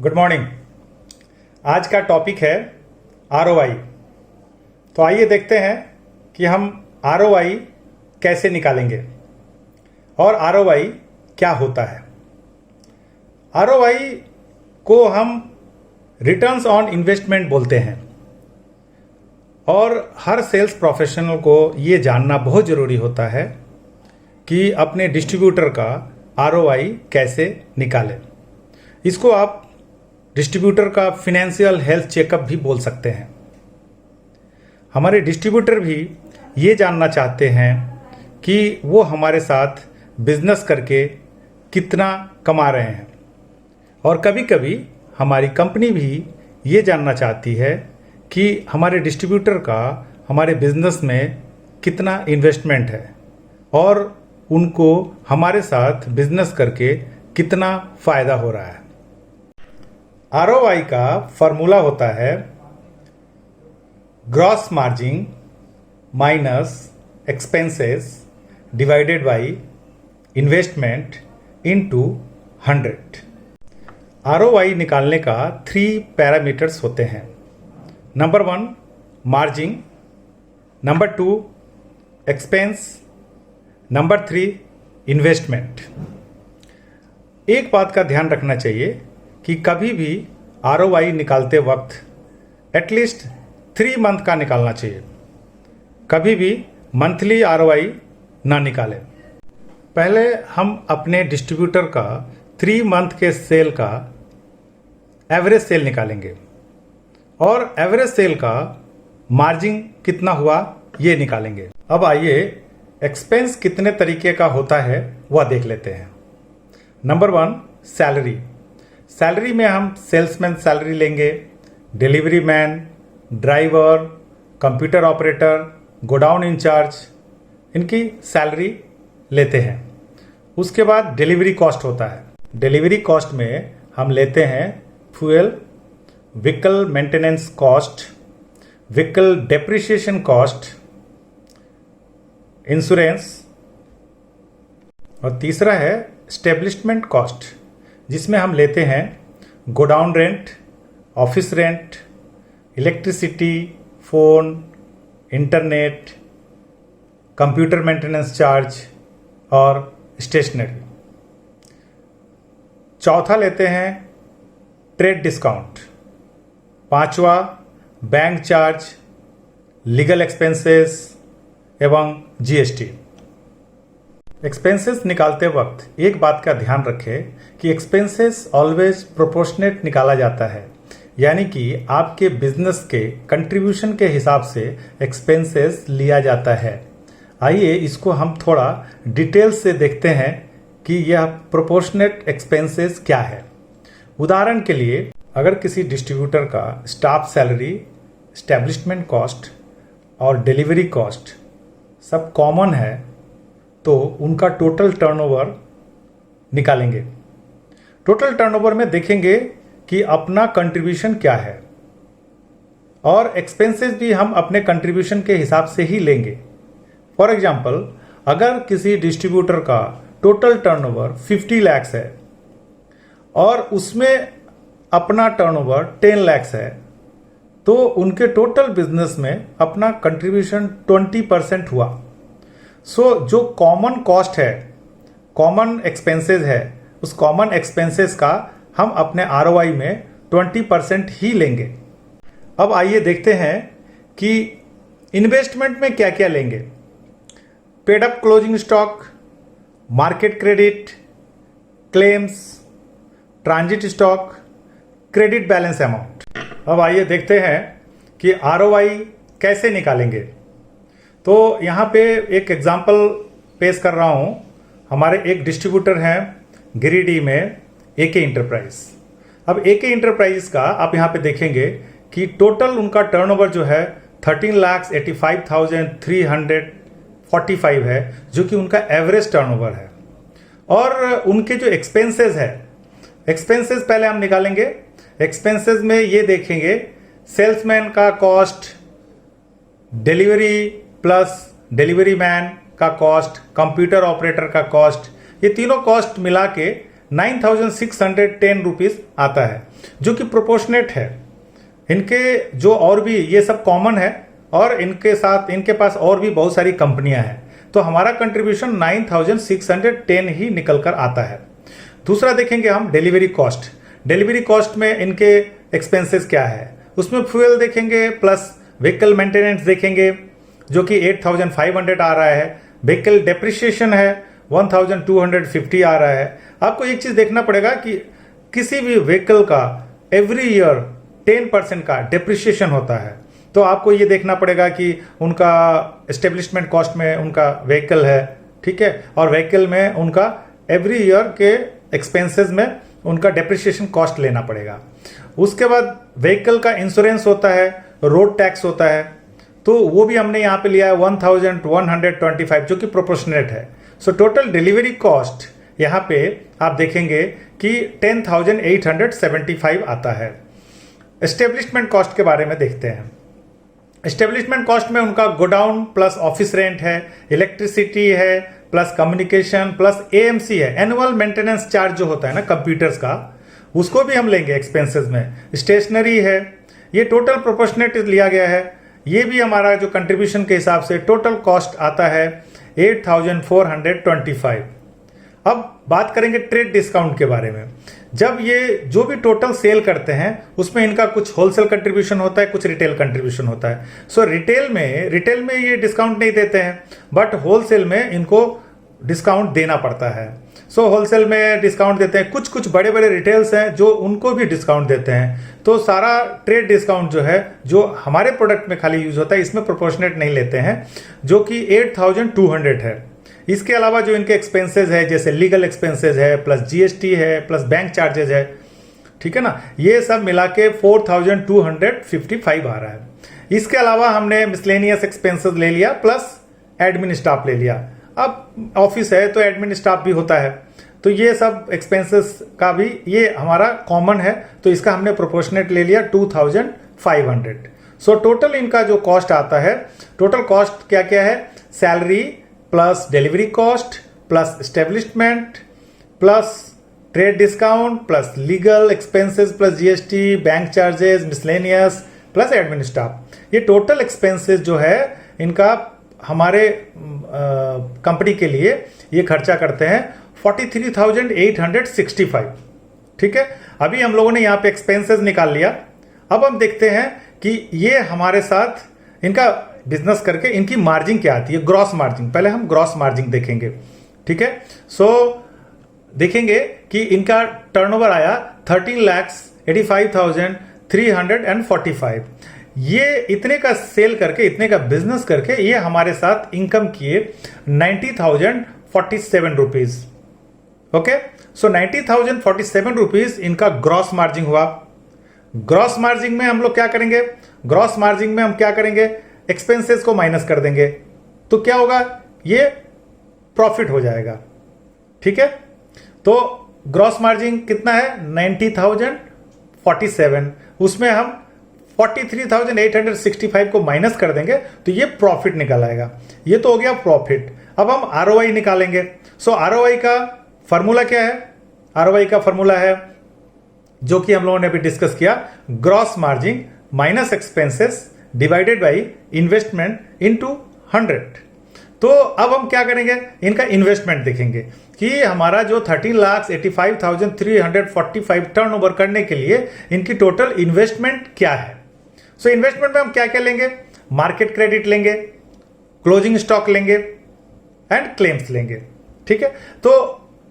Good morning. आज का topic है आरओआई। तो आइए देखते हैं कि हम आरओआई कैसे निकालेंगे और आरओआई क्या होता है। आरओआई को हम रिटर्न्स ऑन इन्वेस्टमेंट बोलते हैं और हर सेल्स प्रोफेशनल को ये जानना बहुत ज़रूरी होता है कि अपने डिस्ट्रीब्यूटर का आरओआई कैसे निकालें। इसको आप डिस्ट्रीब्यूटर का फिनेंशियल हेल्थ चेकअप भी बोल सकते हैं। हमारे डिस्ट्रीब्यूटर भी ये जानना चाहते हैं कि वो हमारे साथ बिजनेस करके कितना कमा रहे हैं, और कभी कभी हमारी कंपनी भी ये जानना चाहती है कि हमारे डिस्ट्रीब्यूटर का हमारे बिजनेस में कितना इन्वेस्टमेंट है और उनको हमारे साथ बिजनेस करके कितना फ़ायदा हो रहा है। आरओआई का फॉर्मूला होता है gross margin minus expenses divided by investment into 100। ROI निकालने का 3 पैरामीटर्स होते हैं। Number 1 margin, number 2 expense, number 3 investment. एक बात का ध्यान रखना चाहिए कि कभी भी आरओआई निकालते वक्त एटलीस्ट 3 मंथ का निकालना चाहिए। कभी भी मंथली आरओआई ना निकालें। पहले हम अपने डिस्ट्रीब्यूटर का 3 मंथ के सेल का एवरेज सेल निकालेंगे और एवरेज सेल का मार्जिन कितना हुआ ये निकालेंगे। अब आइए एक्सपेंस कितने तरीके का होता है वह देख लेते हैं। Number 1 salary. सैलरी में हम सेल्समैन सैलरी लेंगे, delivery man, driver, computer operator, godown in charge, इनकी सैलरी लेते हैं। उसके बाद डिलीवरी कॉस्ट होता है। डिलीवरी कॉस्ट में हम लेते हैं fuel, vehicle maintenance cost, vehicle depreciation cost, insurance, और तीसरा है एस्टेब्लिशमेंट कॉस्ट, जिसमें हम लेते हैं godown rent, office rent, electricity, phone, internet, computer maintenance charge और स्टेशनरी। चौथा लेते हैं ट्रेड डिस्काउंट। पांचवा बैंक चार्ज, लीगल एक्सपेंसेस एवं जीएसटी। एक्सपेंसेस निकालते वक्त एक बात का ध्यान रखें कि एक्सपेंसेस ऑलवेज प्रोपोर्शनेट निकाला जाता है, यानी कि आपके बिजनेस के कंट्रीब्यूशन के हिसाब से एक्सपेंसेस लिया जाता है। आइए इसको हम थोड़ा डिटेल से देखते हैं कि यह प्रोपोर्शनेट एक्सपेंसेस क्या है। उदाहरण के लिए अगर किसी डिस्ट्रीब्यूटर का स्टाफ सैलरी, एस्टेब्लिशमेंट कॉस्ट और डिलीवरी कॉस्ट सब कॉमन है तो उनका टोटल टर्नओवर निकालेंगे। टोटल टर्नओवर में देखेंगे कि अपना कंट्रीब्यूशन क्या है और एक्सपेंसेस भी हम अपने कंट्रीब्यूशन के हिसाब से ही लेंगे। फॉर एग्जांपल, अगर किसी डिस्ट्रीब्यूटर का टोटल टर्नओवर 50 लाख है और उसमें अपना टर्नओवर 10 लाख है तो उनके टोटल बिजनेस में अपना कंट्रीब्यूशन 20% हुआ। जो कॉमन कॉस्ट है, कॉमन एक्सपेंसेस है, उस कॉमन एक्सपेंसेस का हम अपने आरओआई में 20% ही लेंगे। अब आइए देखते हैं कि इन्वेस्टमेंट में क्या क्या लेंगे। Paid up closing stock, market credit, claims, transit stock, credit balance amount. अब आइए देखते हैं कि आरओआई कैसे निकालेंगे। तो यहाँ पे एक एग्जांपल पेश कर रहा हूँ। हमारे एक डिस्ट्रीब्यूटर हैं गिरिडीह में, एके इंटरप्राइज। अब एके इंटरप्राइज का आप यहाँ पे देखेंगे कि टोटल उनका टर्नओवर जो है 13,85,345 है, जो कि उनका एवरेज टर्नओवर है। और उनके जो एक्सपेंसेस है, एक्सपेंसेस पहले हम निकालेंगे। एक्सपेंसेस में ये देखेंगे सेल्समैन का cost, delivery plus delivery man का कॉस्ट, कंप्यूटर ऑपरेटर का कॉस्ट, ये तीनों कॉस्ट मिला के 9,610 रुपीज़ आता है, जो कि प्रोपोर्शनेट है। इनके जो और भी ये सब कॉमन है और इनके साथ इनके पास और भी बहुत सारी कंपनियां हैं, तो हमारा कंट्रीब्यूशन 9,610 ही निकल कर आता है। दूसरा देखेंगे हम डिलीवरी कॉस्ट। डिलीवरी कॉस्ट में इनके एक्सपेंसेस क्या है, उसमें फ्यूल देखेंगे प्लस व्हीकल मेंटेनेंस देखेंगे जो कि 8,500 आ रहा है। व्हीकल डेप्रिसिएशन है 1,250 आ रहा है। आपको एक चीज देखना पड़ेगा कि किसी भी व्हीकल का एवरी ईयर 10% का डेप्रिसिएशन होता है, तो आपको ये देखना पड़ेगा कि उनका एस्टेब्लिशमेंट कॉस्ट में उनका व्हीकल है, ठीक है, और व्हीकल में उनका एवरी ईयर के एक्सपेंसेस में उनका डेप्रिसिएशन कॉस्ट लेना पड़ेगा। उसके बाद व्हीकल का इंश्योरेंस होता है, रोड टैक्स होता है, तो वो भी हमने यहाँ पे लिया है 1,125 जो कि प्रोपोर्शनेट है। सो टोटल डिलीवरी कॉस्ट यहाँ पे आप देखेंगे कि 10,875 आता है। एस्टेब्लिशमेंट कॉस्ट के बारे में देखते हैं। एस्टेब्लिशमेंट कॉस्ट में उनका गोडाउन प्लस ऑफिस रेंट है, इलेक्ट्रिसिटी है प्लस कम्युनिकेशन प्लस एएमसी है, एनुअल मेंटेनेंस चार्ज जो होता है ना कंप्यूटर्स का, उसको भी हम लेंगे एक्सपेंसेस में। स्टेशनरी है, ये टोटल प्रोपोर्शनेट लिया गया है। ये भी हमारा जो कंट्रीब्यूशन के हिसाब से टोटल कॉस्ट आता है 8,425। अब बात करेंगे ट्रेड डिस्काउंट के बारे में। जब ये जो भी टोटल सेल करते हैं उसमें इनका कुछ होलसेल कंट्रीब्यूशन होता है, कुछ रिटेल कंट्रीब्यूशन होता है। सो रिटेल में ये डिस्काउंट नहीं देते हैं, बट होलसेल में इनको डिस्काउंट देना पड़ता है। सो होलसेल में डिस्काउंट देते हैं, कुछ बड़े बड़े रिटेल्स हैं जो उनको भी डिस्काउंट देते हैं। तो सारा ट्रेड डिस्काउंट जो है, जो हमारे प्रोडक्ट में खाली यूज होता है, इसमें प्रोपोर्शनेट नहीं लेते हैं, जो कि 8,200 है। इसके अलावा जो इनके एक्सपेंसेस है, जैसे लीगल एक्सपेंसेस है प्लस जीएसटी है प्लस बैंक चार्जेस है, ठीक है ना, ये सब मिला के 4,255 आ रहा है। इसके अलावा हमने मिसलेनियस एक्सपेंसेस ले लिया प्लस एडमिन स्टाफ ले लिया। अब ऑफिस है तो एडमिन स्टाफ भी होता है, तो ये सब एक्सपेंसेस का भी ये हमारा कॉमन है, तो इसका हमने प्रोपोर्शनेट ले लिया 2,500। सो टोटल इनका जो कॉस्ट आता है, टोटल कॉस्ट क्या क्या है, salary plus delivery cost plus establishment plus trade discount plus legal expenses plus GST, bank charges, miscellaneous plus admin staff, ये टोटल एक्सपेंसेस जो है इनका हमारे कंपनी के लिए ये खर्चा करते हैं 43,865। ठीक है, अभी हम लोगों ने यहाँ पे एक्सपेंसेस निकाल लिया। अब हम देखते हैं कि ये हमारे साथ इनका बिजनेस करके इनकी मार्जिन क्या आती है, ग्रॉस मार्जिन। पहले हम ग्रॉस मार्जिन देखेंगे, ठीक है। सो देखेंगे कि इनका टर्नओवर आया 13,85,345। ये इतने का सेल करके, इतने का बिजनेस करके ये हमारे साथ इनकम किए 90,047 रुपीज। ओके, सो 90,047 रुपीज इनका ग्रॉस मार्जिन हुआ। ग्रॉस मार्जिन में हम लोग क्या करेंगे, ग्रॉस मार्जिन में हम क्या करेंगे, एक्सपेंसेस को माइनस कर देंगे, तो क्या होगा, ये प्रॉफिट हो जाएगा। ठीक है, तो ग्रॉस मार्जिन कितना है 90,047, उसमें हम 43,865 को माइनस कर देंगे तो ये प्रॉफिट निकल आएगा। ये तो हो गया प्रॉफिट। अब हम आरओआई निकालेंगे। सो आरओआई का फॉर्मूला क्या है, आरओआई का फॉर्मूला है जो कि हम लोगों ने अभी डिस्कस किया, gross margin minus expenses divided by investment into 100। तो अब हम क्या करेंगे, इनका इन्वेस्टमेंट देखेंगे कि हमारा जो 13,85,345 टर्नओवर करने के लिए इनकी टोटल इन्वेस्टमेंट क्या है। सो इन्वेस्टमेंट में हम क्या क्या लेंगे, मार्केट क्रेडिट लेंगे, क्लोजिंग स्टॉक लेंगे एंड क्लेम्स लेंगे। ठीक है, तो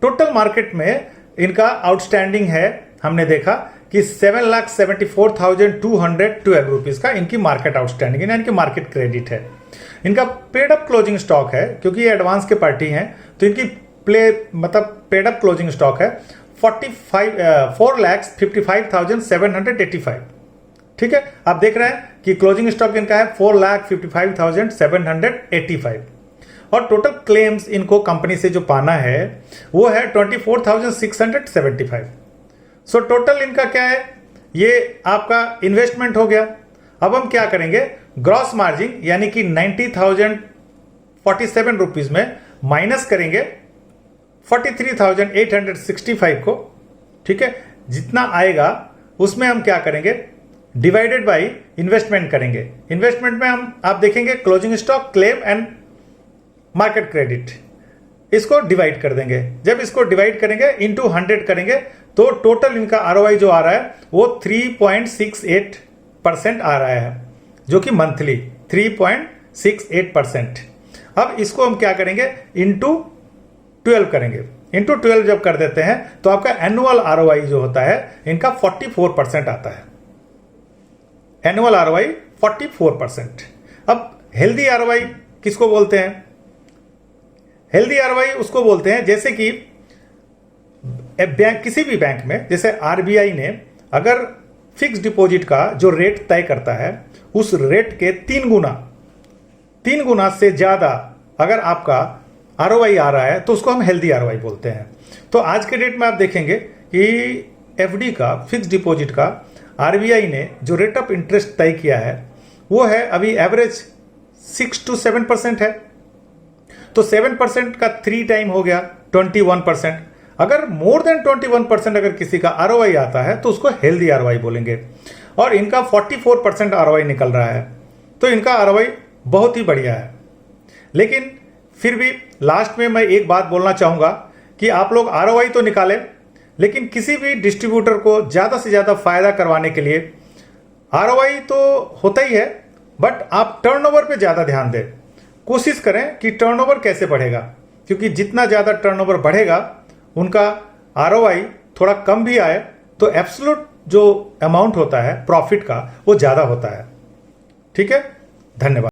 टोटल मार्केट में इनका आउटस्टैंडिंग है, हमने देखा कि 7,74,212 रुपीज का इनकी मार्केट आउटस्टैंडिंग है, इनकी मार्केट क्रेडिट है। इनका पेड अप क्लोजिंग स्टॉक है, क्योंकि ये एडवांस के पार्टी हैं तो इनकी पेड अप क्लोजिंग स्टॉक है 4,55,785। ठीक है, आप देख रहे हैं कि क्लोजिंग स्टॉक इनका है 4,55,785 और टोटल क्लेम्स इनको कंपनी से जो पाना है वो है 24,675। सो टोटल इनका क्या है, ये आपका इन्वेस्टमेंट हो गया। अब हम क्या करेंगे, ग्रॉस मार्जिन यानी कि 90,047 रुपीज में माइनस करेंगे 43,865 को, ठीक है, जितना आएगा उसमें हम क्या करेंगे, डिवाइडेड बाय इन्वेस्टमेंट करेंगे। इन्वेस्टमेंट में हम आप देखेंगे closing stock, claim and market credit, इसको डिवाइड कर देंगे। जब इसको डिवाइड करेंगे इंटू 100 करेंगे तो टोटल इनका आरओआई जो आ रहा है वो 3.68% आ रहा है, जो कि मंथली 3.68%। अब इसको हम क्या करेंगे, इंटू 12 करेंगे। इंटू 12 जब कर देते हैं तो आपका एनुअल आरओआई जो होता है इनका 44% आता है। Annual ROI 44%। अब हेल्दी आरओआई किसको बोलते हैं? हेल्दी आरओआई उसको बोलते हैं जैसे कि बैंक, किसी भी बैंक में, जैसे आरबीआई ने अगर फिक्स डिपॉजिट का जो रेट तय करता है उस रेट के 3 गुना से ज्यादा अगर आपका आरओआई आ रहा है तो उसको हम हेल्दी आरओआई बोलते हैं। तो आज के डेट में आप देखेंगे कि एफडी का, फिक्स डिपॉजिट का आरबीआई ने जो रेट ऑफ इंटरेस्ट तय किया है वो है अभी एवरेज 6 to 7% है। तो 7% का 3 टाइम हो गया 21%। अगर मोर देन 21% अगर किसी का आरओआई आता है तो उसको हेल्दी आरओआई बोलेंगे। और इनका 44% आरओआई निकल रहा है, तो इनका आरओआई बहुत ही बढ़िया है। लेकिन फिर भी लास्ट में मैं एक बात बोलना चाहूंगा कि आप लोग आरओआई तो निकालें, लेकिन किसी भी डिस्ट्रीब्यूटर को ज्यादा से ज्यादा फायदा करवाने के लिए आरओआई तो होता ही है, बट आप टर्नओवर पे ज्यादा ध्यान दें। कोशिश करें कि टर्नओवर कैसे बढ़ेगा, क्योंकि जितना ज्यादा टर्नओवर बढ़ेगा उनका आरओआई थोड़ा कम भी आए तो एब्सोल्यूट जो अमाउंट होता है प्रॉफिट का वो ज्यादा होता है। ठीक है, धन्यवाद।